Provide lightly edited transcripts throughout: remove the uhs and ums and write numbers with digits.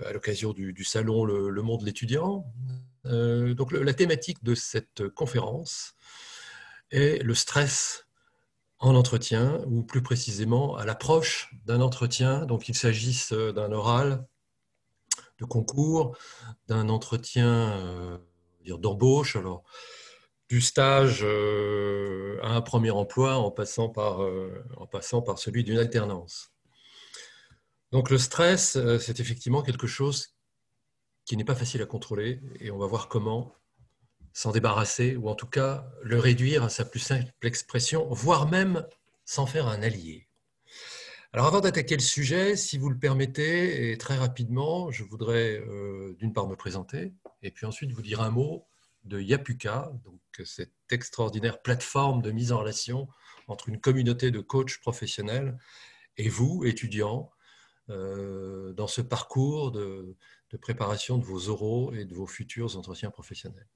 à l'occasion du salon Le Monde de l'étudiant. Donc la thématique de cette conférence est le stress en entretien, ou plus précisément à l'approche d'un entretien. Donc qu'il s'agisse d'un oral, de concours, d'un entretien d'embauche, alors du stage à un premier emploi en passant par celui d'une alternance. Donc le stress, c'est effectivement quelque chose qui n'est pas facile à contrôler et on va voir comment s'en débarrasser ou en tout cas le réduire à sa plus simple expression, voire même s'en faire un allié. Alors avant d'attaquer le sujet, si vous le permettez, et très rapidement, je voudrais d'une part me présenter et puis ensuite vous dire un mot de Yapuka, donc cette extraordinaire plateforme de mise en relation entre une communauté de coachs professionnels et vous, étudiants, dans ce parcours de préparation de vos oraux et de vos futurs entretiens professionnels.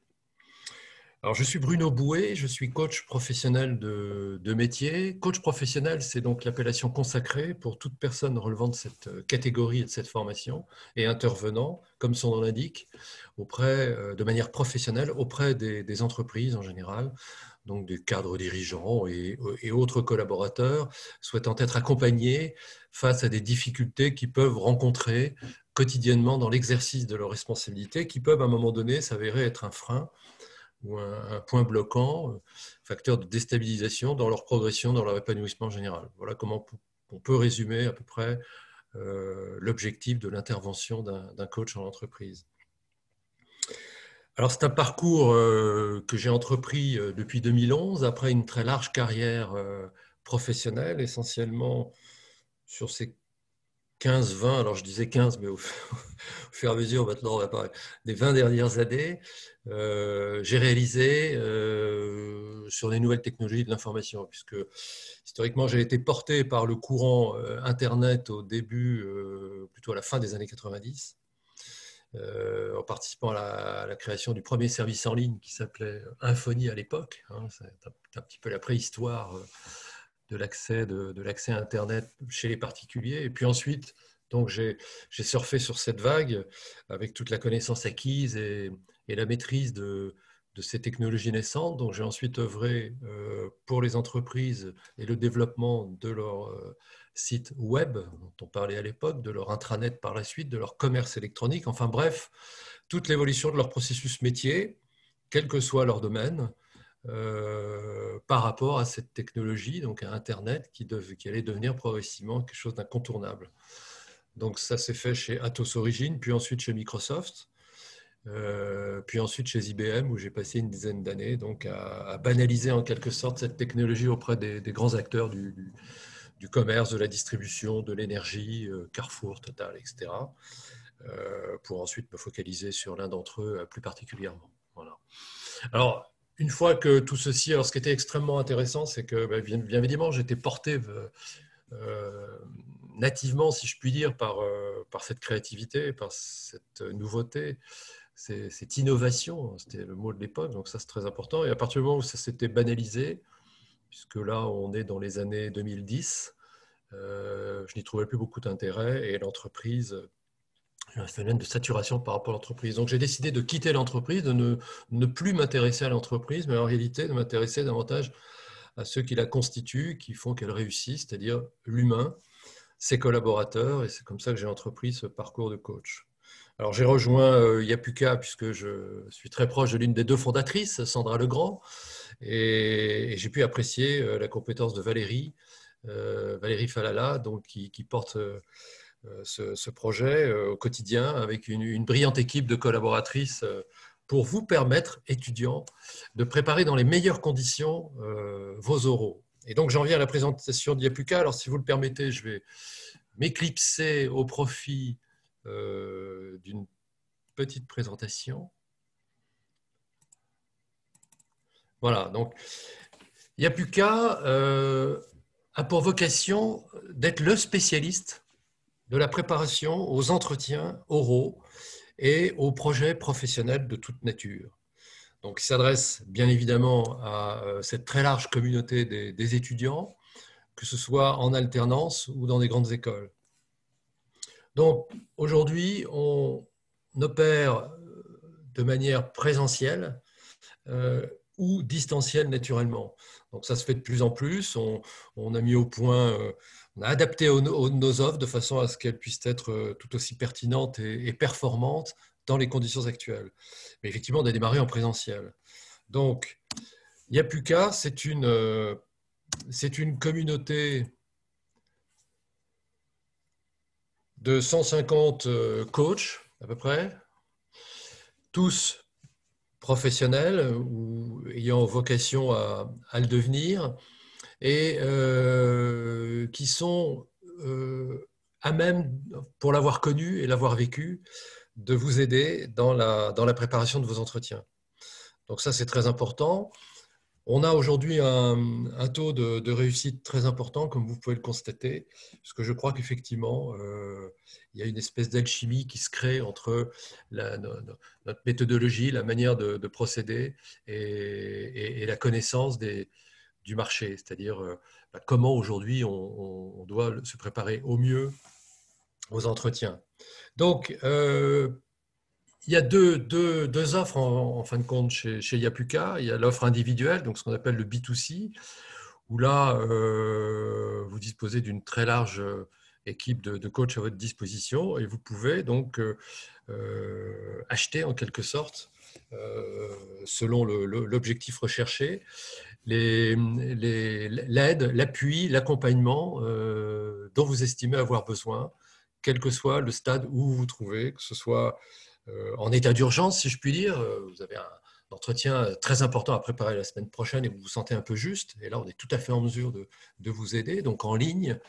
Alors, je suis Bruno Bouet, je suis coach professionnel de métier. Coach professionnel, c'est donc l'appellation consacrée pour toute personne relevant de cette catégorie et de cette formation et intervenant, comme son nom l'indique, de manière professionnelle auprès des entreprises en général, donc des cadres dirigeants et autres collaborateurs souhaitant être accompagnés face à des difficultés qu'ils peuvent rencontrer quotidiennement dans l'exercice de leurs responsabilités, qui peuvent à un moment donné s'avérer être un frein ou un point bloquant, facteur de déstabilisation dans leur progression, dans leur épanouissement général. Voilà comment on peut résumer à peu près l'objectif de l'intervention d'un coach en entreprise. Alors c'est un parcours que j'ai entrepris depuis 2011, après une très large carrière professionnelle, essentiellement sur ces 15-20, alors je disais 15, mais au fur et à mesure, maintenant, on va parler des 20 dernières années, j'ai réalisé sur les nouvelles technologies de l'information, puisque historiquement, j'ai été porté par le courant Internet au début, plutôt à la fin des années 90, en participant à la création du premier service en ligne qui s'appelait Infony à l'époque. Hein, c'est un petit peu la préhistoire de l'accès à Internet chez les particuliers. Et puis ensuite, donc j'ai surfé sur cette vague avec toute la connaissance acquise et la maîtrise de ces technologies naissantes. Donc j'ai ensuite œuvré pour les entreprises et le développement de leur site web, dont on parlait à l'époque, de leur intranet par la suite, de leur commerce électronique. Enfin bref, toute l'évolution de leur processus métier, quel que soit leur domaine, par rapport à cette technologie, donc à Internet, qui allait devenir progressivement quelque chose d'incontournable. Donc ça s'est fait chez Atos Origine, puis ensuite chez Microsoft, puis ensuite chez IBM, où j'ai passé une dizaine d'années donc à banaliser en quelque sorte cette technologie auprès des grands acteurs du commerce, de la distribution, de l'énergie, Carrefour, Total, etc., pour ensuite me focaliser sur l'un d'entre eux plus particulièrement. Voilà. Alors, une fois que tout ceci, alors ce qui était extrêmement intéressant, c'est que bien évidemment, j'étais porté nativement, si je puis dire, par cette créativité, par cette nouveauté, cette innovation, c'était le mot de l'époque, donc ça c'est très important. Et à partir du moment où ça s'était banalisé, puisque là on est dans les années 2010, je n'y trouvais plus beaucoup d'intérêt et l'entreprise, un phénomène de saturation par rapport à l'entreprise. Donc j'ai décidé de quitter l'entreprise, de ne plus m'intéresser à l'entreprise, mais en réalité de m'intéresser davantage à ceux qui la constituent, qui font qu'elle réussisse, c'est-à-dire l'humain, ses collaborateurs, et c'est comme ça que j'ai entrepris ce parcours de coach. Alors j'ai rejoint Yapuka puisque je suis très proche de l'une des deux fondatrices, Sandra Legrand, et j'ai pu apprécier la compétence de Valérie Falala, donc, qui porte ce projet au quotidien avec une brillante équipe de collaboratrices pour vous permettre, étudiants, de préparer dans les meilleures conditions vos oraux. Et donc j'en viens à la présentation de Yapuka. Alors si vous le permettez, je vais m'éclipser au profit d'une petite présentation. Voilà, donc Yapuka a pour vocation d'être le spécialiste de la préparation aux entretiens oraux et aux projets professionnels de toute nature. Donc, il s'adresse bien évidemment à cette très large communauté des étudiants, que ce soit en alternance ou dans des grandes écoles. Donc, aujourd'hui, on opère de manière présentielle ou distancielle naturellement. Donc, ça se fait de plus en plus. On a mis au point, on a adapté nos offres de façon à ce qu'elles puissent être tout aussi pertinentes et performantes dans les conditions actuelles. Mais effectivement, on a démarré en présentiel. Donc, Yapuka, c'est une communauté de 150 coachs à peu près, tous professionnels ou ayant vocation à le devenir, et qui sont à même, pour l'avoir connu et l'avoir vécu, de vous aider dans la préparation de vos entretiens. Donc ça, c'est très important. On a aujourd'hui un taux de réussite très important, comme vous pouvez le constater, parce que je crois qu'effectivement, il y a une espèce d'alchimie qui se crée entre notre méthodologie, la manière de procéder et la connaissance du marché, c'est-à-dire comment aujourd'hui on doit se préparer au mieux aux entretiens. Donc, il y a deux offres en fin de compte chez Yapuka. Il y a l'offre individuelle, donc ce qu'on appelle le B2C, où là, vous disposez d'une très large équipe de coachs à votre disposition et vous pouvez donc acheter en quelque sorte, selon l'objectif recherché, l'aide, l'appui, l'accompagnement dont vous estimez avoir besoin, quel que soit le stade où vous vous trouvez, que ce soit en état d'urgence, si je puis dire. Vous avez un entretien très important à préparer la semaine prochaine et vous vous sentez un peu juste. Et là, on est tout à fait en mesure de vous aider. Donc en ligne,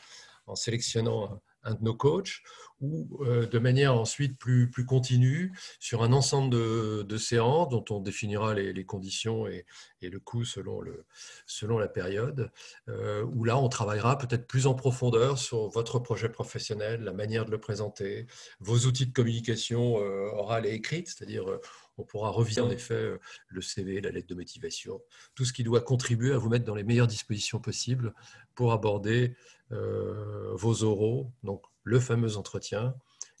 en sélectionnant un de nos coachs, ou de manière ensuite plus continue sur un ensemble de séances dont on définira les conditions et le coût selon la période, où là on travaillera peut-être plus en profondeur sur votre projet professionnel, la manière de le présenter, vos outils de communication orale et écrite, c'est-à-dire on pourra reviser en effet le CV, la lettre de motivation, tout ce qui doit contribuer à vous mettre dans les meilleures dispositions possibles pour aborder vos oraux, donc le fameux entretien,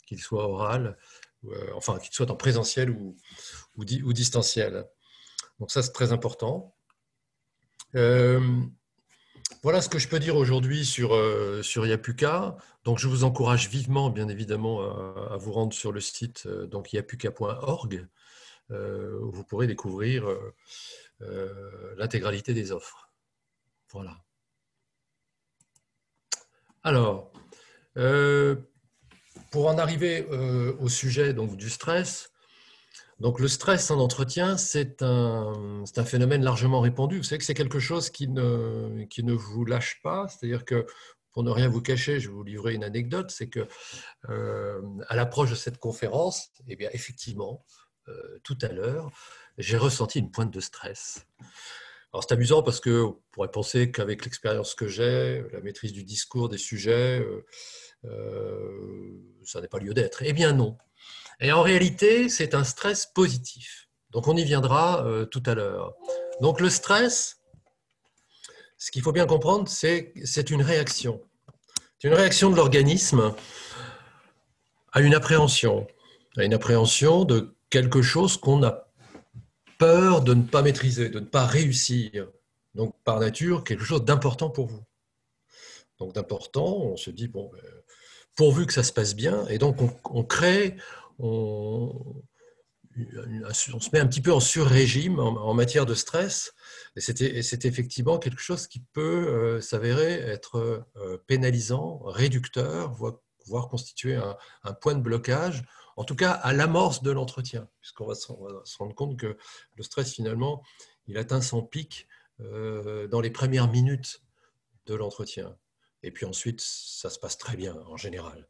qu'il soit oral, enfin qu'il soit en présentiel ou distanciel. Donc ça, c'est très important. Voilà ce que je peux dire aujourd'hui sur Yapuka. Donc je vous encourage vivement, bien évidemment, à vous rendre sur le site donc yapuka.org, où vous pourrez découvrir l'intégralité des offres. Voilà. Alors, pour en arriver au sujet donc, du stress, donc le stress en entretien, c'est un phénomène largement répandu. Vous savez que c'est quelque chose qui ne vous lâche pas. C'est-à-dire que, pour ne rien vous cacher, je vais vous livrer une anecdote, c'est que à l'approche de cette conférence, eh bien, effectivement, tout à l'heure, j'ai ressenti une pointe de stress. Alors c'est amusant parce qu'on pourrait penser qu'avec l'expérience que j'ai, la maîtrise du discours, des sujets, ça n'a pas lieu d'être. Eh bien non. Et en réalité, c'est un stress positif. Donc on y viendra tout à l'heure. Donc le stress, ce qu'il faut bien comprendre, c'est une réaction. C'est une réaction de l'organisme à une appréhension de quelque chose qu'on a peur de ne pas maîtriser, de ne pas réussir. Donc par nature, quelque chose d'important pour vous. Donc d'important, on se dit, bon, pourvu que ça se passe bien, et donc on crée, on se met un petit peu en sur-régime en matière de stress, et c'est effectivement quelque chose qui peut s'avérer être pénalisant, réducteur, voire constituer un point de blocage, en tout cas à l'amorce de l'entretien, puisqu'on va se rendre compte que le stress, finalement, il atteint son pic dans les premières minutes de l'entretien. Et puis ensuite, ça se passe très bien en général.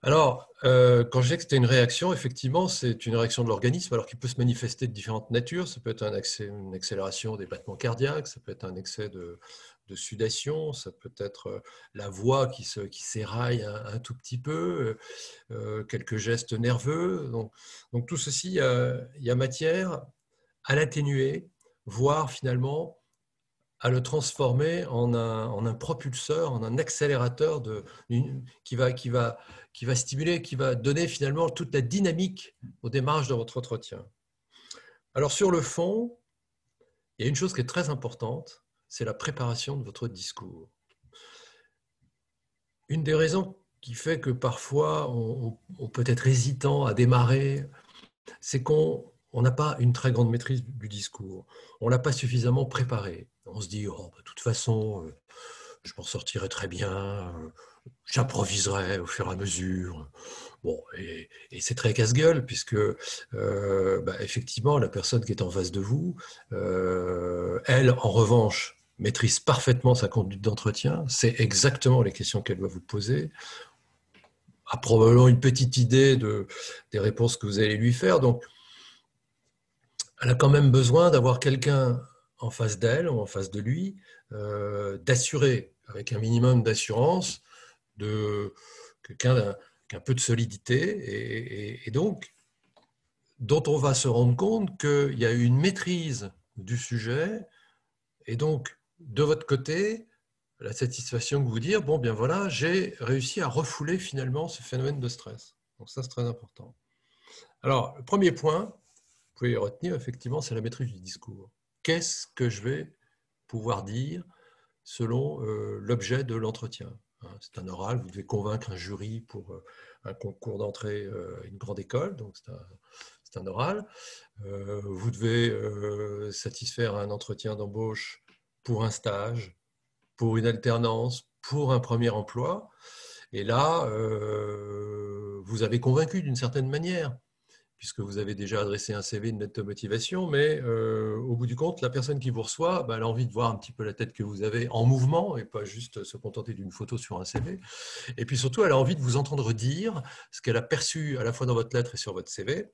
Alors, quand je dis que c'était une réaction, effectivement, c'est une réaction de l'organisme, alors qu'il peut se manifester de différentes natures. Ça peut être une accélération des battements cardiaques, ça peut être un excès de sudation, ça peut être la voix qui s'éraille un tout petit peu, quelques gestes nerveux. Donc tout ceci, il y a matière à l'atténuer, voire finalement à le transformer en un propulseur, en un accélérateur qui va stimuler, qui va donner finalement toute la dynamique au démarrage de votre entretien. Alors sur le fond, il y a une chose qui est très importante, c'est la préparation de votre discours. Une des raisons qui fait que parfois on peut être hésitant à démarrer, c'est qu'on n'a pas une très grande maîtrise du discours. On ne l'a pas suffisamment préparé. On se dit, oh, de toute façon, je m'en sortirai très bien, j'improviserai au fur et à mesure. Bon, et c'est très casse-gueule, puisque effectivement, la personne qui est en face de vous, elle, en revanche, maîtrise parfaitement sa conduite d'entretien, c'est exactement les questions qu'elle va vous poser, a probablement une petite idée des réponses que vous allez lui faire. Donc, elle a quand même besoin d'avoir quelqu'un en face d'elle ou en face de lui, d'assurer, avec un minimum d'assurance, de quelqu'un qui a un peu de solidité, et donc dont on va se rendre compte qu'il y a une maîtrise du sujet, et donc de votre côté, la satisfaction que vous dire, bon, bien voilà, j'ai réussi à refouler finalement ce phénomène de stress. Donc ça, c'est très important. Alors, le premier point, vous pouvez retenir, effectivement, c'est la maîtrise du discours. Qu'est-ce que je vais pouvoir dire selon l'objet de l'entretien? C'est un oral, vous devez convaincre un jury pour un concours d'entrée à une grande école, donc c'est un oral. Vous devez satisfaire un entretien d'embauche pour un stage, pour une alternance, pour un premier emploi. Et là, vous avez convaincu d'une certaine manière, puisque vous avez déjà adressé un CV, une lettre de motivation, mais au bout du compte, la personne qui vous reçoit, elle a envie de voir un petit peu la tête que vous avez en mouvement et pas juste se contenter d'une photo sur un CV. Et puis surtout, elle a envie de vous entendre dire ce qu'elle a perçu à la fois dans votre lettre et sur votre CV,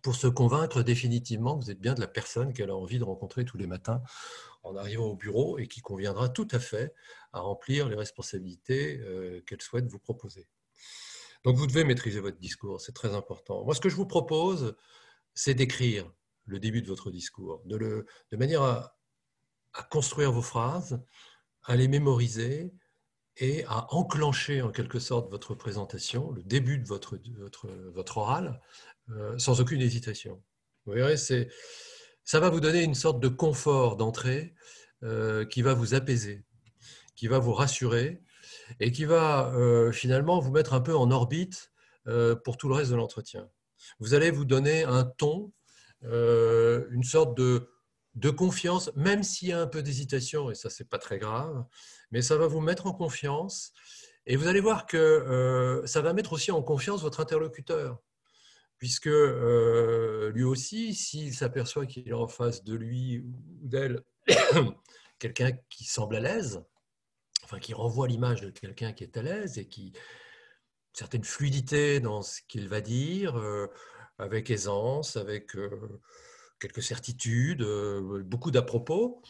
pour se convaincre définitivement que vous êtes bien de la personne qu'elle a envie de rencontrer tous les matins en arrivant au bureau et qui conviendra tout à fait à remplir les responsabilités qu'elle souhaite vous proposer. Donc vous devez maîtriser votre discours, c'est très important. Moi, ce que je vous propose, c'est d'écrire le début de votre discours, de manière à construire vos phrases, à les mémoriser et à enclencher en quelque sorte votre présentation, le début de votre oral, sans aucune hésitation. Vous verrez, ça va vous donner une sorte de confort d'entrée qui va vous apaiser, qui va vous rassurer et qui va finalement vous mettre un peu en orbite pour tout le reste de l'entretien. Vous allez vous donner un ton, une sorte de confiance, même s'il y a un peu d'hésitation, et ça, c'est pas très grave, mais ça va vous mettre en confiance. Et vous allez voir que ça va mettre aussi en confiance votre interlocuteur, puisque lui aussi, s'il s'aperçoit qu'il est en face de lui ou d'elle quelqu'un qui semble à l'aise, enfin qui renvoie l'image de quelqu'un qui est à l'aise et qui a une certaine fluidité dans ce qu'il va dire, avec aisance, avec quelques certitudes, beaucoup d'à-propos,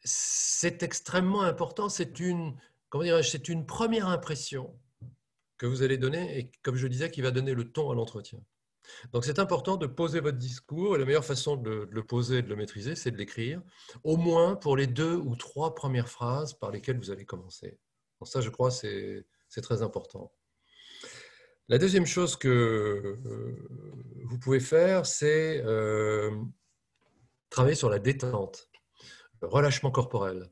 c'est extrêmement important. C'est une première impression que vous allez donner et, comme je disais, qui va donner le ton à l'entretien. Donc, c'est important de poser votre discours et la meilleure façon de le poser et de le maîtriser, c'est de l'écrire, au moins pour les 2 ou 3 premières phrases par lesquelles vous allez commencer. Donc ça, je crois, c'est très important. La deuxième chose que vous pouvez faire, c'est travailler sur la détente, le relâchement corporel.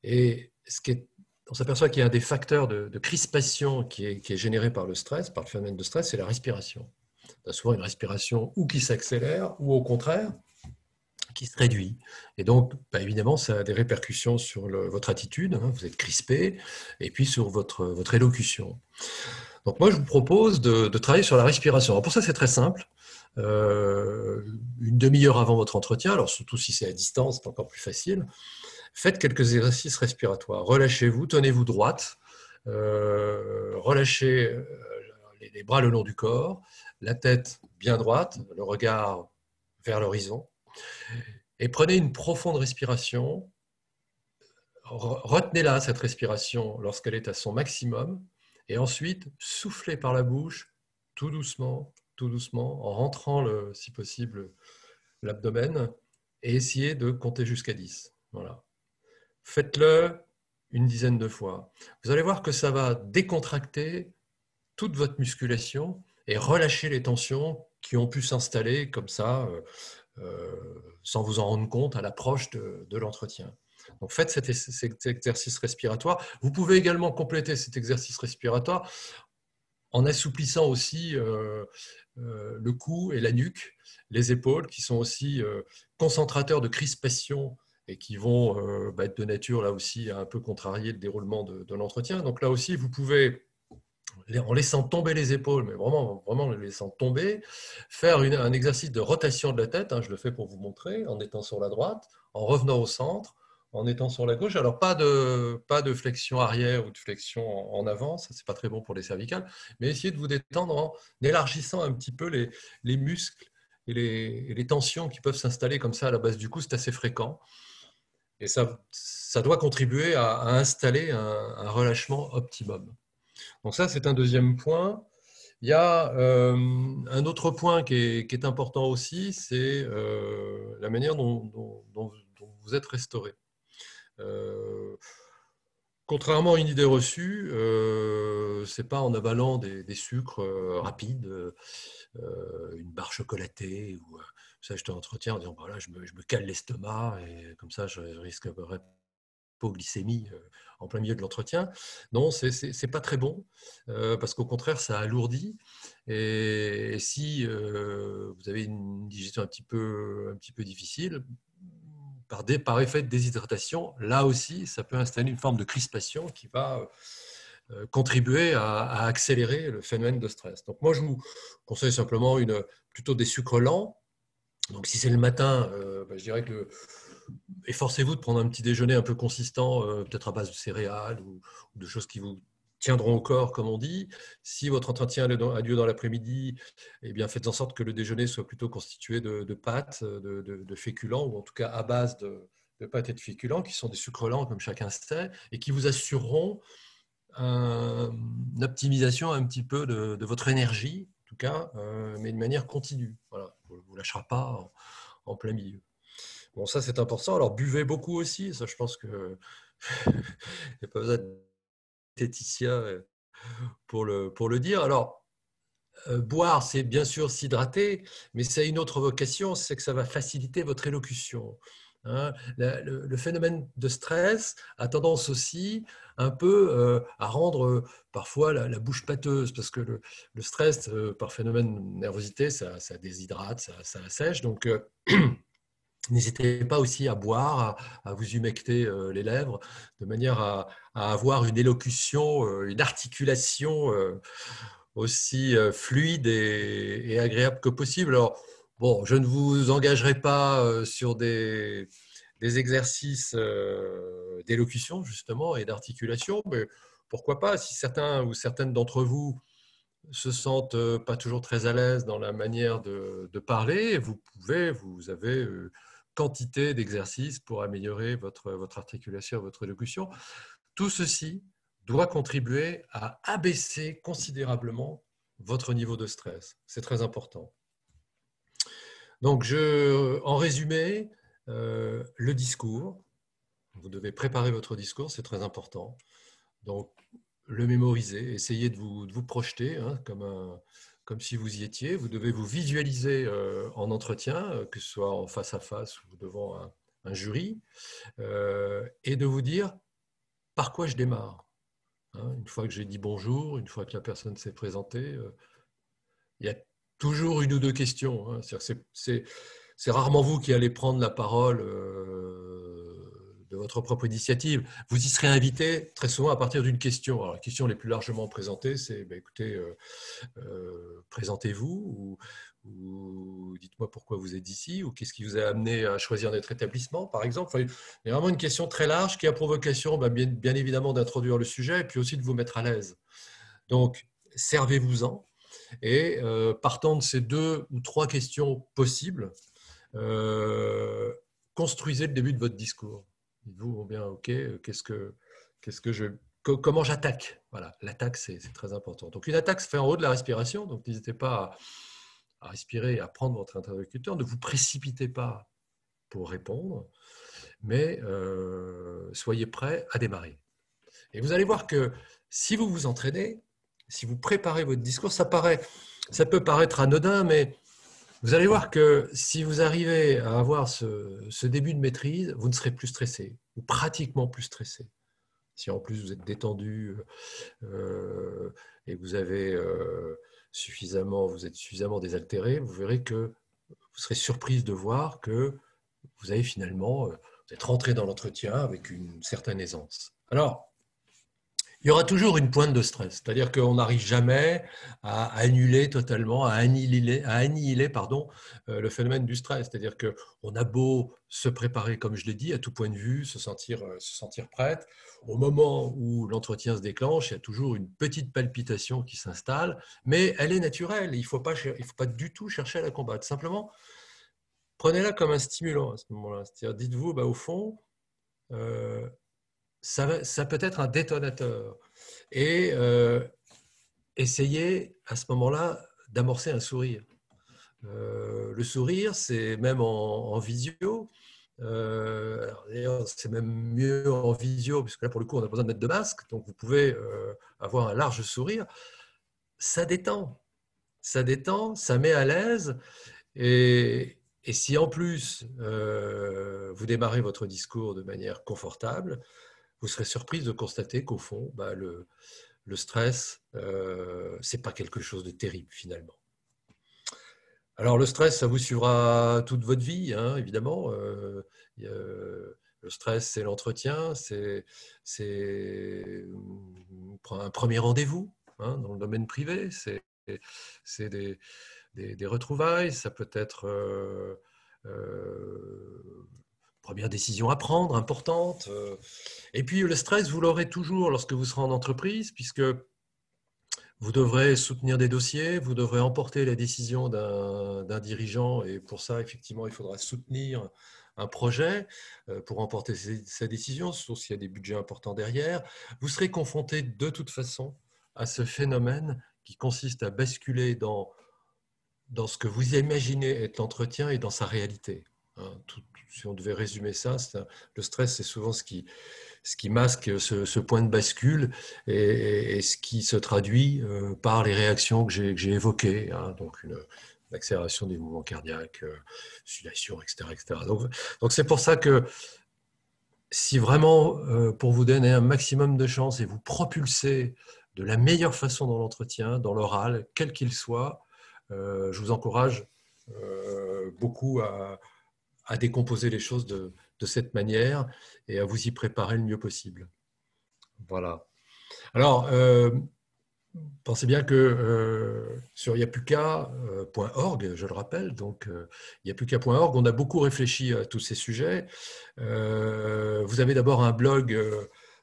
Et on s'aperçoit qu'il y a un des facteurs de crispation qui est généré par le stress, par le phénomène de stress, c'est la respiration. On a souvent une respiration ou qui s'accélère, ou au contraire, qui se réduit. Et donc, évidemment, ça a des répercussions sur votre attitude, vous êtes crispé, et puis sur votre élocution. Donc moi, je vous propose de travailler sur la respiration. Alors pour ça, c'est très simple. Une demi-heure avant votre entretien, alors surtout si c'est à distance, c'est encore plus facile, faites quelques exercices respiratoires. Relâchez-vous, tenez-vous droite, relâchez les bras le long du corps, la tête bien droite, le regard vers l'horizon, et prenez une profonde respiration. Retenez-la, cette respiration, lorsqu'elle est à son maximum, et ensuite soufflez par la bouche tout doucement, en rentrant, si possible, l'abdomen, et essayez de compter jusqu'à 10. Voilà. faites-le une dizaine de fois. Vous allez voir que ça va décontracter toute votre musculation et relâcher les tensions qui ont pu s'installer comme ça, sans vous en rendre compte à l'approche de l'entretien. Donc faites cet exercice respiratoire. Vous pouvez également compléter cet exercice respiratoire en assouplissant aussi le cou et la nuque, les épaules, qui sont aussi concentrateurs de crispation et qui vont être de nature, là aussi, à un peu contrarier le déroulement de l'entretien. Donc là aussi, vous pouvez, en laissant tomber les épaules, mais vraiment, vraiment les laissant tomber, faire un exercice de rotation de la tête. Je le fais pour vous montrer, en étant sur la droite, en revenant au centre, en étant sur la gauche. Alors, pas de flexion arrière ou de flexion en avant, ça, c'est pas très bon pour les cervicales, mais essayez de vous détendre en élargissant un petit peu les muscles et les tensions qui peuvent s'installer comme ça à la base du cou. C'est assez fréquent. Et ça doit contribuer à installer un relâchement optimum. Donc ça, c'est un deuxième point. Il y a un autre point qui est important aussi, c'est la manière dont vous êtes restauré. Contrairement à une idée reçue, ce n'est pas en avalant des sucres rapides, une barre chocolatée, ou ça, je t'entretiens en disant voilà, je me cale l'estomac et comme ça, je risque hypoglycémie en plein milieu de l'entretien. Non, c'est pas très bon parce qu'au contraire, ça alourdit. Et si vous avez une digestion un petit peu difficile, par effet de déshydratation, là aussi, ça peut installer une forme de crispation qui va contribuer à accélérer le phénomène de stress. Donc moi, je vous conseille simplement plutôt des sucres lents. Donc si c'est le matin, je dirais que efforcez-vous de prendre un petit déjeuner un peu consistant, peut-être à base de céréales ou de choses qui vous tiendront au corps, comme on dit. Si votre entretien a lieu dans l'après-midi, eh bien, faites en sorte que le déjeuner soit plutôt constitué de pâtes, de féculents, ou en tout cas à base de pâtes et de féculents, qui sont des sucres lents, comme chacun sait, et qui vous assureront une optimisation un petit peu de votre énergie, en tout cas, mais de manière continue. Voilà, vous ne lâcherez pas en plein milieu. Bon, ça, c'est important. Alors, buvez beaucoup aussi. Ça, je pense que il n'y a pas besoin de diététicien pour le dire. Alors, boire, c'est bien sûr s'hydrater, mais c'est une autre vocation, c'est que ça va faciliter votre élocution. Le phénomène de stress a tendance aussi un peu à rendre parfois la bouche pâteuse, parce que le stress, par phénomène de nervosité, ça déshydrate, ça assèche. Donc, n'hésitez pas aussi à boire, à vous humecter les lèvres, de manière à avoir une élocution, une articulation aussi fluide et agréable que possible. Alors, bon, je ne vous engagerai pas sur des exercices d'élocution, justement, et d'articulation, mais pourquoi pas, si certains ou certaines d'entre vous se sentent pas toujours très à l'aise dans la manière de parler, vous avez quantité d'exercices pour améliorer votre articulation, votre élocution. Tout ceci doit contribuer à abaisser considérablement votre niveau de stress. C'est très important. Donc, en résumé, le discours, vous devez préparer votre discours, c'est très important. Donc, le mémoriser, essayez de vous projeter comme si vous y étiez. Vous devez vous visualiser en entretien, que ce soit en face à face ou devant un jury, et de vous dire par quoi je démarre. Une fois que j'ai dit bonjour, une fois que la personne s'est présentée, il y a toujours une ou deux questions. C'est rarement vous qui allez prendre la parole de votre propre initiative. Vous y serez invité très souvent à partir d'une question. Alors, la question les plus largement présentée, c'est écoutez, présentez-vous ou dites-moi pourquoi vous êtes ici ou qu'est-ce qui vous a amené à choisir notre établissement, par exemple. Enfin, il y a vraiment une question très large qui a pour vocation, bien évidemment, d'introduire le sujet et puis aussi de vous mettre à l'aise. Donc, servez-vous-en et partant de ces 2 ou 3 questions possibles, construisez le début de votre discours. Dites-vous, bien, ok, comment j'attaque? Voilà, l'attaque, c'est très important. Donc, une attaque se fait en haut de la respiration, donc n'hésitez pas respirer, à prendre votre interlocuteur. Ne vous précipitez pas pour répondre. mais soyez prêts à démarrer. Et vous allez voir que si vous vous entraînez, si vous préparez votre discours, ça peut paraître anodin, mais vous allez voir que si vous arrivez à avoir ce début de maîtrise, vous ne serez plus stressé, ou pratiquement plus stressé. Si en plus vous êtes détendu et vous êtes suffisamment désaltéré, vous verrez que vous serez surprise de voir que vous avez finalement, vous êtes rentré dans l'entretien avec une certaine aisance. Alors, il y aura toujours une pointe de stress, c'est-à-dire qu'on n'arrive jamais à annuler totalement, à annihiler pardon, le phénomène du stress. C'est-à-dire qu'on a beau se préparer, comme je l'ai dit, à tout point de vue, se sentir prête. Au moment où l'entretien se déclenche, il y a toujours une petite palpitation qui s'installe, mais elle est naturelle. Il ne faut pas du tout chercher à la combattre. Simplement, prenez-la comme un stimulant à ce moment-là. C'est-à-dire, dites-vous, au fond, euh, ça peut être un détonateur. Et essayez à ce moment-là d'amorcer un sourire. Le sourire, c'est même en visio. D'ailleurs, c'est même mieux en visio, puisque là, pour le coup, on a besoin de mettre de masque. Donc, vous pouvez avoir un large sourire. Ça détend. Ça détend, ça met à l'aise. Et si en plus, vous démarrez votre discours de manière confortable, vous serez surprise de constater qu'au fond, le stress, c'est pas quelque chose de terrible finalement. Alors le stress, ça vous suivra toute votre vie, hein, évidemment. Le stress, c'est l'entretien, c'est un premier rendez-vous hein, dans le domaine privé, c'est des retrouvailles, ça peut être première décision à prendre, importante. Et puis le stress, vous l'aurez toujours lorsque vous serez en entreprise, puisque vous devrez soutenir des dossiers, vous devrez emporter la décision d'un dirigeant, et pour ça, effectivement, il faudra soutenir un projet pour emporter sa décision, sauf s'il y a des budgets importants derrière. Vous serez confronté de toute façon à ce phénomène qui consiste à basculer dans ce que vous imaginez être l'entretien et dans sa réalité. Hein, si on devait résumer ça, le stress, c'est souvent ce qui masque ce point de bascule et ce qui se traduit par les réactions que j'ai évoquées, hein, donc une accélération des mouvements cardiaques, sudation, etc., etc. Donc c'est pour ça que si vraiment, pour vous donner un maximum de chance et vous propulser de la meilleure façon dans l'entretien, dans l'oral, quel qu'il soit, je vous encourage beaucoup à décomposer les choses de cette manière et à vous y préparer le mieux possible. Voilà. Alors, pensez bien que sur yapuka.org, je le rappelle, donc yapuka.org, on a beaucoup réfléchi à tous ces sujets. Vous avez d'abord un blog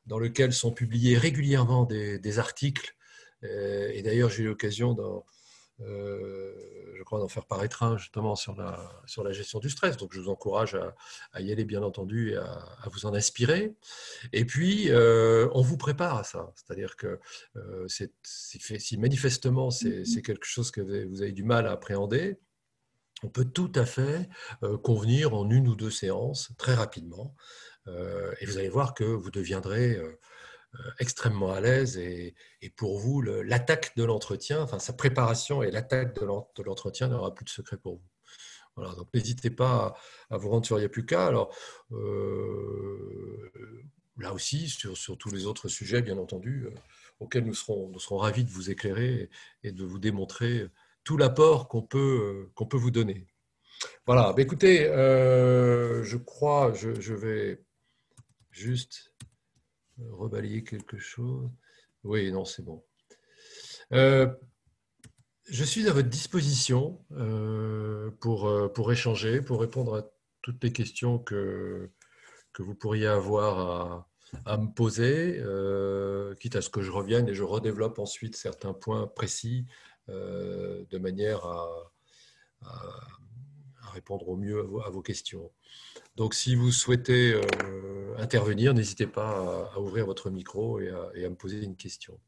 dans lequel sont publiés régulièrement des articles. Et d'ailleurs, j'ai eu l'occasion je crois, d'en faire paraître un justement sur la gestion du stress. Donc, je vous encourage à y aller, bien entendu, et à vous en inspirer. Et puis, on vous prépare à ça. C'est-à-dire que si manifestement c'est quelque chose que vous avez du mal à appréhender, on peut tout à fait convenir en une ou deux séances, très rapidement. Et vous allez voir que vous deviendrez extrêmement à l'aise. Et pour vous, l'attaque de l'entretien, enfin sa préparation et l'attaque de l'entretien n'aura plus de secret pour vous. Voilà, donc n'hésitez pas à vous rendre sur Yapuka. Alors, là aussi, sur tous les autres sujets, bien entendu, auxquels nous serons ravis de vous éclairer et de vous démontrer tout l'apport qu'on peut vous donner. Voilà, écoutez, je crois, je vais juste rebalayer quelque chose. Oui, non, c'est bon. Je suis à votre disposition pour échanger, pour répondre à toutes les questions que vous pourriez avoir à me poser, quitte à ce que je revienne et je redéveloppe ensuite certains points précis de manière à répondre au mieux à vos questions. Donc, si vous souhaitez intervenir, n'hésitez pas à ouvrir votre micro et à me poser une question.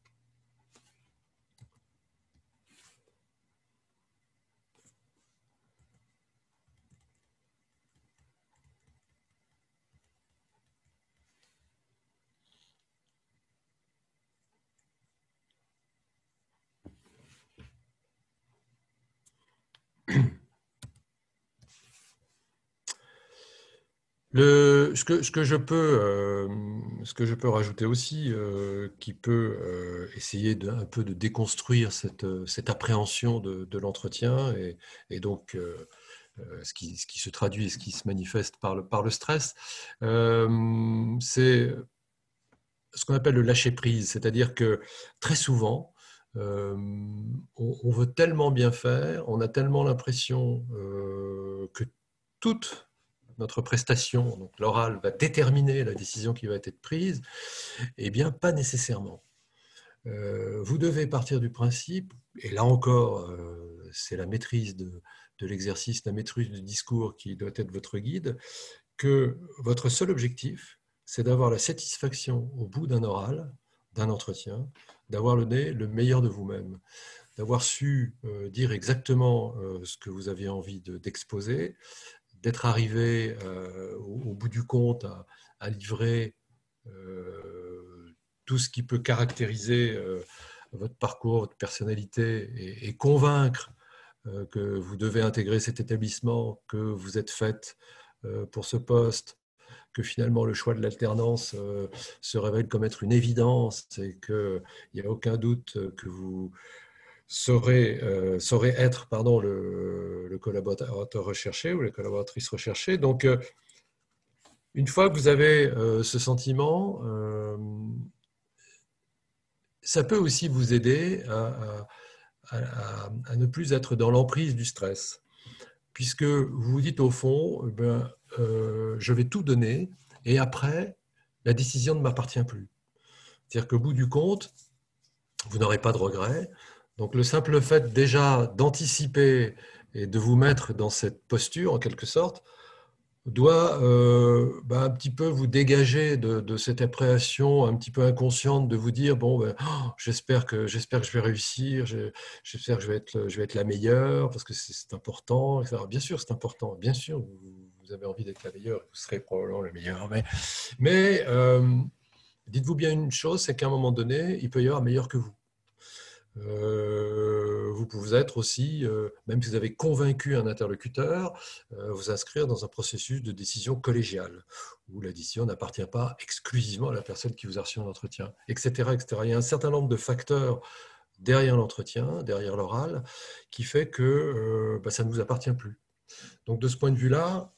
Ce que je peux rajouter aussi, qui peut essayer un peu de déconstruire cette appréhension de l'entretien et donc ce qui se traduit et ce qui se manifeste par le stress, c'est ce qu'on appelle le lâcher-prise. C'est-à-dire que très souvent, on veut tellement bien faire, on a tellement l'impression que toute notre prestation, donc l'oral, va déterminer la décision qui va être prise, eh bien, pas nécessairement. Vous devez partir du principe, et là encore, c'est la maîtrise de l'exercice, la maîtrise du discours qui doit être votre guide, que votre seul objectif, c'est d'avoir la satisfaction au bout d'un oral, d'un entretien, d'avoir le meilleur de vous-même, d'avoir su dire exactement ce que vous aviez envie d'exposer, d'être arrivé au bout du compte à livrer tout ce qui peut caractériser votre parcours, votre personnalité et convaincre que vous devez intégrer cet établissement, que vous êtes faite pour ce poste, que finalement le choix de l'alternance se révèle comme être une évidence et qu'il n'y a aucun doute que vous saurez être le collaborateur recherché ou la collaboratrice recherchée. Donc, une fois que vous avez ce sentiment, ça peut aussi vous aider à ne plus être dans l'emprise du stress, puisque vous vous dites au fond, je vais tout donner et après, la décision ne m'appartient plus. C'est-à-dire qu'au bout du compte, vous n'aurez pas de regrets. Donc le simple fait déjà d'anticiper et de vous mettre dans cette posture, en quelque sorte, doit un petit peu vous dégager de cette appréhension un petit peu inconsciente de vous dire bon j'espère que je vais réussir, j'espère que je vais être la meilleure parce que c'est important, etc. Bien sûr c'est important, bien sûr vous avez envie d'être la meilleure, vous serez probablement la meilleure, mais dites-vous bien une chose, c'est qu'à un moment donné il peut y avoir meilleur que vous. Vous pouvez être aussi, même si vous avez convaincu un interlocuteur, vous inscrire dans un processus de décision collégiale, où la décision n'appartient pas exclusivement à la personne qui vous a reçu en entretien, etc., etc. Il y a un certain nombre de facteurs derrière l'entretien, derrière l'oral, qui fait que ça ne vous appartient plus. Donc de ce point de vue-là,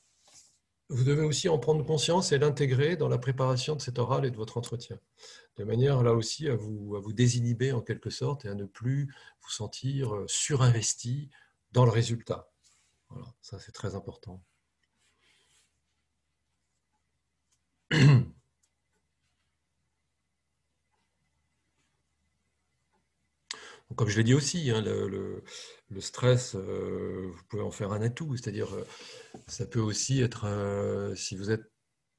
vous devez aussi en prendre conscience et l'intégrer dans la préparation de cet oral et de votre entretien, de manière là aussi à vous désinhiber en quelque sorte et à ne plus vous sentir surinvesti dans le résultat. Voilà, ça c'est très important. Donc, comme je l'ai dit aussi, hein, le stress, vous pouvez en faire un atout, c'est-à-dire ça peut aussi être, si vous êtes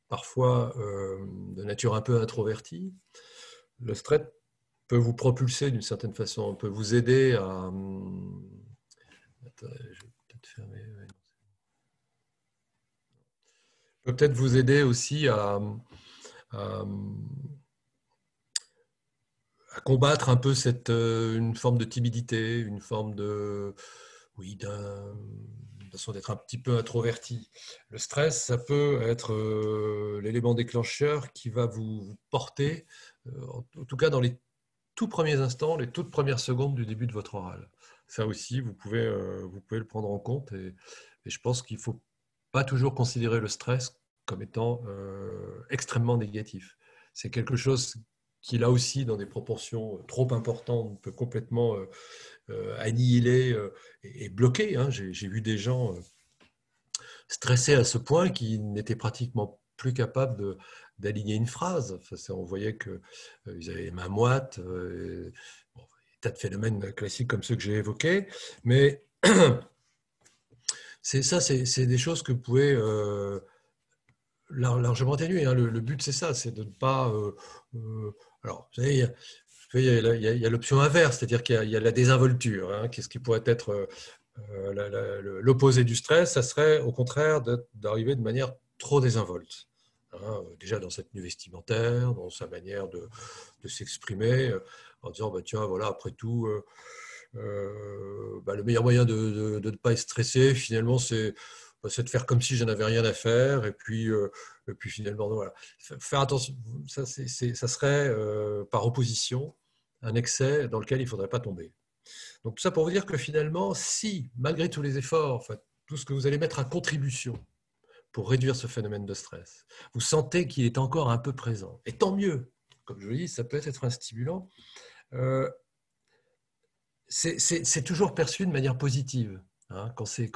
parfois de nature un peu introvertie, le stress peut vous propulser d'une certaine façon, peut vous aider à... Attends, je vais peut-être fermer. Ouais. Peut peut-être vous aider aussi à, à combattre un peu une forme de timidité, une forme de... Oui, de façon d'être un petit peu introverti. Le stress, ça peut être l'élément déclencheur qui va vous porter, en tout cas dans les tout premiers instants, les toutes premières secondes du début de votre oral. Ça aussi, vous pouvez le prendre en compte et je pense qu'il ne faut pas toujours considérer le stress comme étant extrêmement négatif. C'est quelque chose qui, là aussi, dans des proportions trop importantes, peut complètement annihiler et bloquer. Hein. J'ai vu des gens stressés à ce point qu'ils n'étaient pratiquement plus capables d'aligner une phrase. Enfin, on voyait qu'ils avaient les mains moites, bon, des tas de phénomènes classiques comme ceux que j'ai évoqués, mais c'est des choses que vous pouvez largement atténuer. Hein. Le but, c'est ça, c'est de ne pas... alors, vous savez, il y a l'option inverse, c'est-à-dire qu'il y a la désinvolture. Hein. Qu'est-ce qui pourrait être l'opposé du stress? Ça serait au contraire d'arriver de manière trop désinvolte. Hein. Déjà dans sa tenue vestimentaire, dans sa manière de s'exprimer, en disant bah, tiens, voilà, après tout, le meilleur moyen de ne pas être stressé, finalement, c'est c'est de faire comme si je n'avais rien à faire, et puis finalement, voilà. Faire attention, ça serait par opposition un excès dans lequel il ne faudrait pas tomber. Donc tout ça pour vous dire que finalement, si, malgré tous les efforts, enfin, tout ce que vous allez mettre à contribution pour réduire ce phénomène de stress, vous sentez qu'il est encore un peu présent, et tant mieux, comme je vous dis, ça peut être un stimulant, c'est toujours perçu de manière positive, hein, quand c'est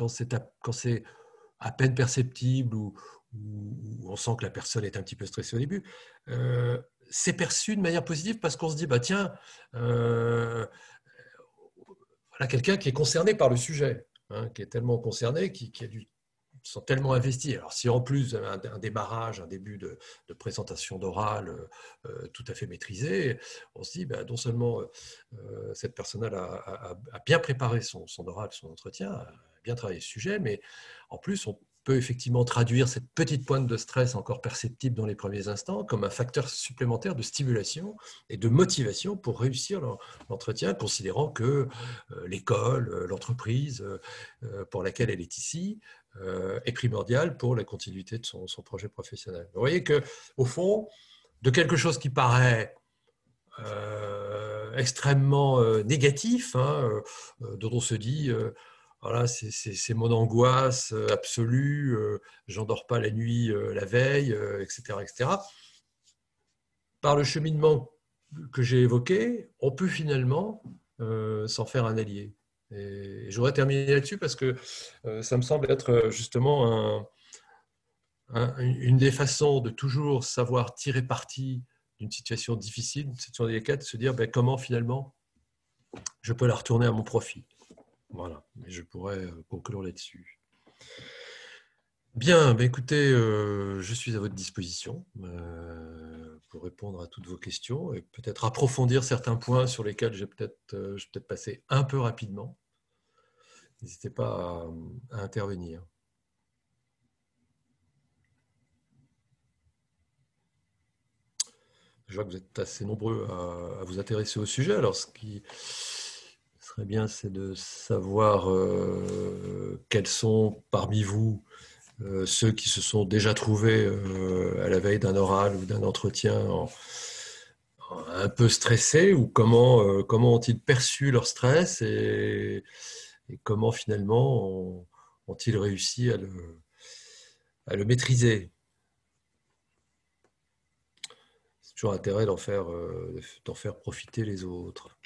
à peine perceptible ou on sent que la personne est un petit peu stressée au début, c'est perçu de manière positive parce qu'on se dit, bah, tiens, voilà quelqu'un qui est concerné par le sujet, hein, qui est tellement concerné, qui sont tellement investis. Alors, si en plus un démarrage, un début de présentation d'oral tout à fait maîtrisé, on se dit, ben, non seulement cette personne a bien préparé son oral, son entretien, a bien travaillé le sujet, mais en plus, on peut effectivement traduire cette petite pointe de stress encore perceptible dans les premiers instants comme un facteur supplémentaire de stimulation et de motivation pour réussir l'entretien, considérant que l'école, l'entreprise pour laquelle elle est ici, est primordial pour la continuité de son projet professionnel. Vous voyez qu'au fond, de quelque chose qui paraît extrêmement négatif, hein, dont on se dit, voilà, c'est mon angoisse absolue, j'en dors pas la nuit, la veille, etc., etc. Par le cheminement que j'ai évoqué, on peut finalement s'en faire un allié. Et j'aurais terminé là-dessus parce que ça me semble être justement une des façons de toujours savoir tirer parti d'une situation difficile, d'une situation délicate, de se dire ben, comment finalement je peux la retourner à mon profit. Voilà, et je pourrais conclure là-dessus. Bien, ben écoutez, je suis à votre disposition pour répondre à toutes vos questions et peut-être approfondir certains points sur lesquels je vais peut-être passer un peu rapidement. N'hésitez pas à intervenir. Je vois que vous êtes assez nombreux à vous intéresser au sujet. Alors, ce qui serait bien, c'est de savoir quels sont parmi vous ceux qui se sont déjà trouvés à la veille d'un oral ou d'un entretien un peu stressés, ou comment ont-ils perçu leur stress et comment finalement ont-ils réussi à le maîtriser. C'est toujours intérêt d'en faire profiter les autres.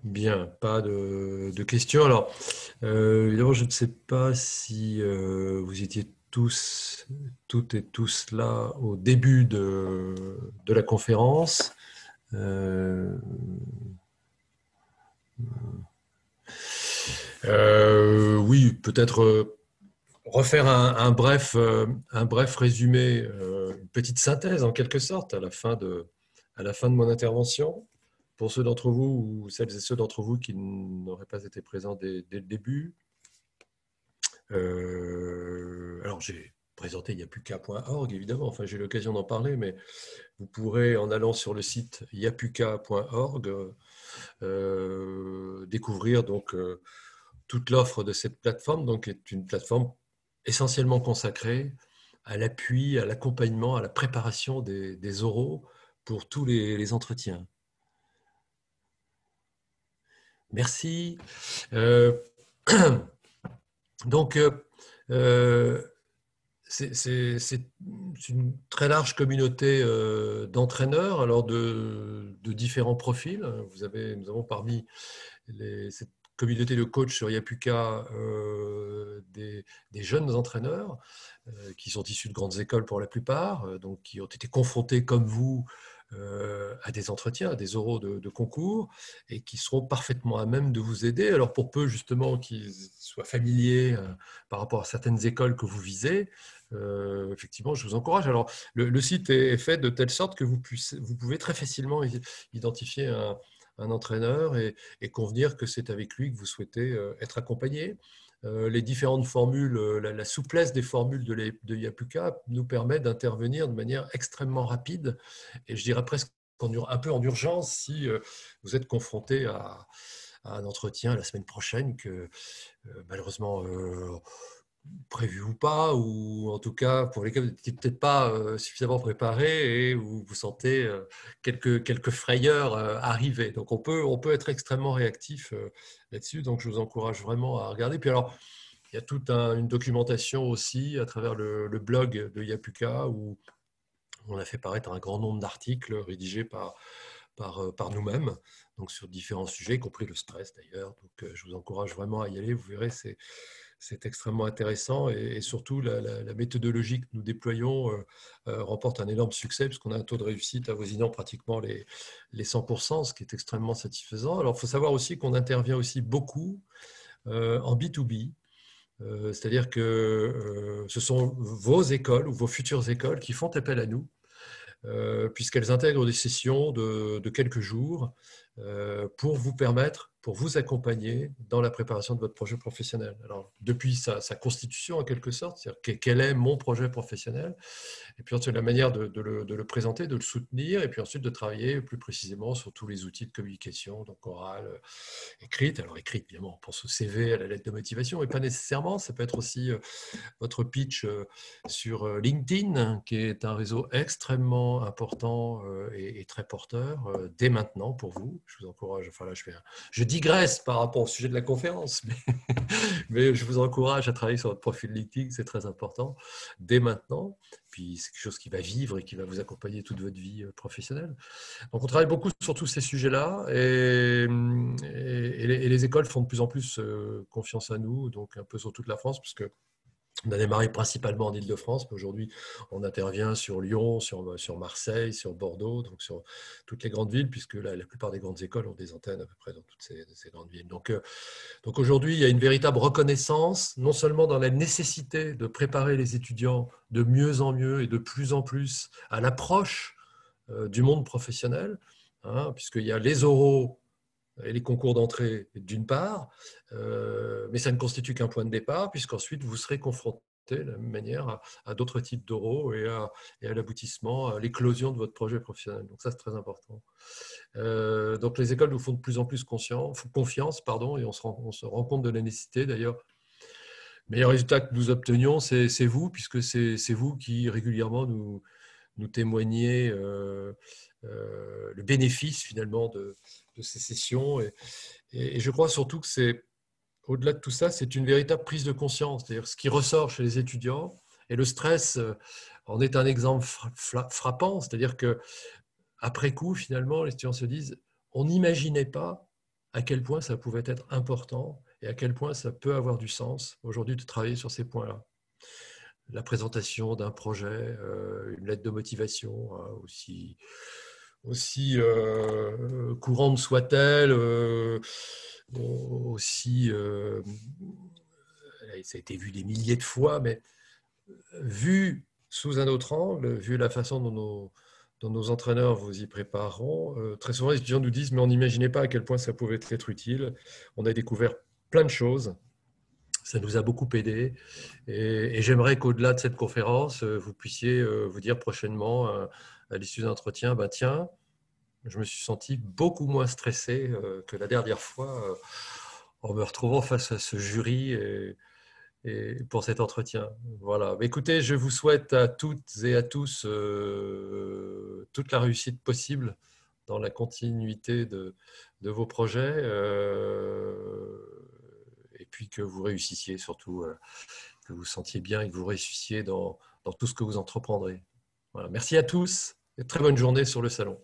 Bien, pas de questions. Alors, évidemment, je ne sais pas si vous étiez toutes et tous là au début de la conférence. Oui, peut-être refaire un bref résumé, une petite synthèse en quelque sorte à la fin de mon intervention. Pour ceux d'entre vous ou celles et ceux d'entre vous qui n'auraient pas été présents dès le début, alors j'ai présenté yapuka.org évidemment, enfin j'ai eu l'occasion d'en parler, mais vous pourrez en allant sur le site yapuka.org découvrir donc toute l'offre de cette plateforme, donc est une plateforme essentiellement consacrée à l'appui, à l'accompagnement, à la préparation des oraux pour tous les entretiens. Merci. Donc, c'est une très large communauté d'entraîneurs, alors de différents profils. Nous avons parmi cette communauté de coachs sur Yapuka des jeunes entraîneurs qui sont issus de grandes écoles pour la plupart, donc qui ont été confrontés comme vous à des entretiens, à des oraux de concours, et qui seront parfaitement à même de vous aider. Alors pour peu justement qu'ils soient familiers par rapport à certaines écoles que vous visez, effectivement, je vous encourage. Alors le site est fait de telle sorte que vous pouvez très facilement identifier un entraîneur et convenir que c'est avec lui que vous souhaitez être accompagné. Les différentes formules, la souplesse des formules de Yapuka nous permet d'intervenir de manière extrêmement rapide et je dirais presque un peu en urgence si vous êtes confronté à un entretien la semaine prochaine que malheureusement prévu ou pas, ou en tout cas pour lesquels vous n'étiez peut-être pas suffisamment préparé et où vous sentez quelques frayeurs arriver. Donc on peut être extrêmement réactif là-dessus, donc je vous encourage vraiment à regarder. Puis alors, il y a toute une documentation aussi à travers le blog de Yapuka où on a fait paraître un grand nombre d'articles rédigés par nous-mêmes, donc sur différents sujets, y compris le stress d'ailleurs. Donc je vous encourage vraiment à y aller, vous verrez, c'est extrêmement intéressant et surtout la méthodologie que nous déployons remporte un énorme succès puisqu'on a un taux de réussite avoisinant pratiquement les 100%, ce qui est extrêmement satisfaisant. Alors il faut savoir aussi qu'on intervient aussi beaucoup en B2B, c'est-à-dire que ce sont vos écoles ou vos futures écoles qui font appel à nous puisqu'elles intègrent des sessions de quelques jours pour vous permettre, pour vous accompagner dans la préparation de votre projet professionnel. Alors, depuis sa constitution, en quelque sorte, c'est-à-dire quel est mon projet professionnel, et puis ensuite la manière de le présenter, de le soutenir, et puis ensuite de travailler plus précisément sur tous les outils de communication, donc orale, écrite. Alors écrite, évidemment, on pense au CV, à la lettre de motivation, mais pas nécessairement. Ça peut être aussi votre pitch sur LinkedIn, qui est un réseau extrêmement important et très porteur dès maintenant pour vous. Je vous encourage, enfin là je digresse par rapport au sujet de la conférence, mais je vous encourage à travailler sur votre profil LinkedIn, c'est très important dès maintenant. Puis c'est quelque chose qui va vivre et qui va vous accompagner toute votre vie professionnelle. Donc on travaille beaucoup sur tous ces sujets-là et les écoles font de plus en plus confiance à nous, donc un peu sur toute la France, puisque on a démarré principalement en Île-de-France, mais aujourd'hui, on intervient sur Lyon, sur Marseille, sur Bordeaux, donc sur toutes les grandes villes, puisque la plupart des grandes écoles ont des antennes à peu près dans toutes ces grandes villes. Donc aujourd'hui, il y a une véritable reconnaissance, non seulement dans la nécessité de préparer les étudiants de mieux en mieux et de plus en plus à l'approche du monde professionnel, hein, puisqu'il y a les oraux et les concours d'entrée d'une part, mais ça ne constitue qu'un point de départ, puisqu'ensuite vous serez confronté de la même manière à d'autres types d'oraux et à l'aboutissement, à l'éclosion de votre projet professionnel. Donc ça, c'est très important. Donc les écoles nous font de plus en plus confiance, et on se rend compte de la nécessité. D'ailleurs, le meilleur résultat que nous obtenions, c'est vous, puisque c'est vous qui régulièrement nous témoignez le bénéfice finalement de ces sessions. Et je crois surtout que c'est, au-delà de tout ça, c'est une véritable prise de conscience. C'est-à-dire ce qui ressort chez les étudiants, et le stress en est un exemple frappant. C'est-à-dire que après coup, finalement, les étudiants se disent, on n'imaginait pas à quel point ça pouvait être important et à quel point ça peut avoir du sens aujourd'hui de travailler sur ces points-là. La présentation d'un projet, une lettre de motivation, hein, aussi courante soit-elle, aussi, ça a été vu des milliers de fois, mais vu sous un autre angle, vu la façon dont nos entraîneurs vous y prépareront, très souvent les étudiants nous disent mais on n'imaginait pas à quel point ça pouvait être utile. On a découvert plein de choses. Ça nous a beaucoup aidé et j'aimerais qu'au-delà de cette conférence, vous puissiez vous dire prochainement à l'issue d'un entretien, bah, tiens, je me suis senti beaucoup moins stressé que la dernière fois en me retrouvant face à ce jury et pour cet entretien. Voilà. Écoutez, je vous souhaite à toutes et à tous toute la réussite possible dans la continuité de vos projets et puis que vous réussissiez surtout, que vous vous sentiez bien et que vous réussissiez dans tout ce que vous entreprendrez. Voilà. Merci à tous et très bonne journée sur le salon.